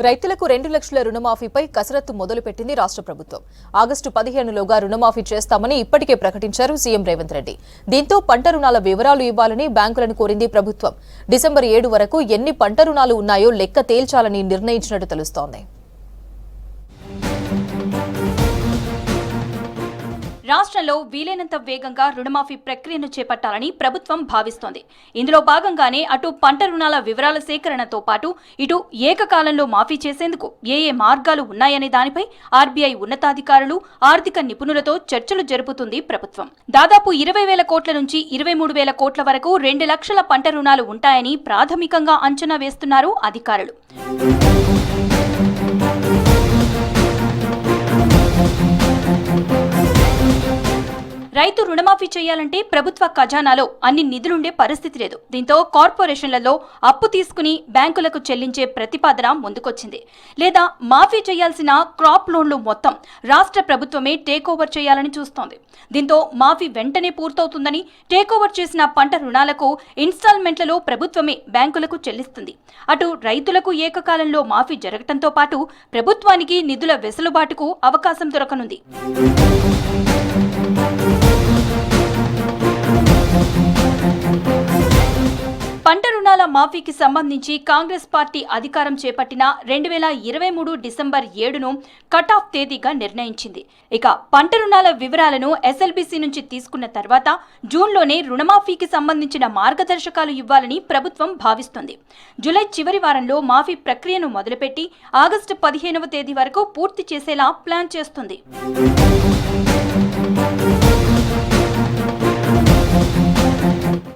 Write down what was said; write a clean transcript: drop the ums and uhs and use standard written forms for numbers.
రైతులకు 2 లక్షల రుణమాఫీపై కసరత్తు మొదలుపెట్టింది రాష్ట్ర ప్రభుత్వం. ఆగస్టు 15లోగా రుణమాఫీ చేస్తామని ఇప్పటికే ప్రకటించారు సీఎం రేవంత్ రెడ్డి. దీంతో పంట రుణాల వివరాలు ఇవ్వాలని బ్యాంకులను కోరింది ప్రభుత్వం. డిసెంబర్ 7 వరకు ఎన్ని పంట రుణాలు ఉన్నాయో లెక్క తేల్చాలని నిర్ణయించినట్టు తెలుస్తోంది. రాష్ట్రంలో వీలైనంత వేగంగా రుణమాఫీ ప్రక్రియను చేపట్టాలని ప్రభుత్వం భావిస్తోంది. ఇందులో భాగంగానే అటు పంట రుణాల వివరాల సేకరణతో పాటు ఇటు ఏకకాలంలో మాఫీ చేసేందుకు ఏ మార్గాలు ఉన్నాయనే దానిపై ఆర్బీఐ ఉన్నతాధికారులు, ఆర్థిక నిపుణులతో చర్చలు జరుపుతుంది ప్రభుత్వం. దాదాపు 20,000 కోట్ల నుంచి 23,000 కోట్ల వరకు 2 లక్షల పంట రుణాలు ఉంటాయని ప్రాథమికంగా అంచనా వేస్తున్నారు అధికారులు. రైతు రుణమాఫీ చేయాలంటే ప్రభుత్వ ఖజానాలో అన్ని నిధులుండే పరిస్థితి లేదు. దీంతో కార్పొరేషన్లలో అప్పు తీసుకుని బ్యాంకులకు చెల్లించే ప్రతిపాదన ముందుకొచ్చింది. లేదా మాఫీ చేయాల్సిన క్రాప్ లోన్లు మొత్తం రాష్ట్ర ప్రభుత్వమే టేక్ ఓవర్ చేయాలని చూస్తోంది. దీంతో మాఫీ వెంటనే పూర్తవుతుందని, టేక్ ఓవర్ చేసిన పంట రుణాలకు ఇన్స్టాల్మెంట్లలో ప్రభుత్వమే బ్యాంకులకు చెల్లిస్తుంది. అటు రైతులకు ఏకకాలంలో మాఫీ జరగటంతో పాటు ప్రభుత్వానికి నిధుల వెసులుబాటుకు అవకాశం దొరకనుంది. పంట రుణాల మాఫీకి సంబంధించి కాంగ్రెస్ పార్టీ అధికారం చేపట్టిన 2023 డిసెంబర్ 7ను కట్ ఆఫ్ తేదీగా నిర్ణయించింది. ఇక పంట రుణాల వివరాలను ఎస్ఎల్బీసీ నుంచి తీసుకున్న తర్వాత జూన్లోనే రుణమాఫీకి సంబంధించిన మార్గదర్శకాలు ఇవ్వాలని ప్రభుత్వం భావిస్తుంది. జూలై చివరి వారంలో మాఫీ ప్రక్రియను మొదలుపెట్టి ఆగస్టు 15వ తేదీ వరకు పూర్తి చేసేలా ప్లాన్ చేస్తుంది.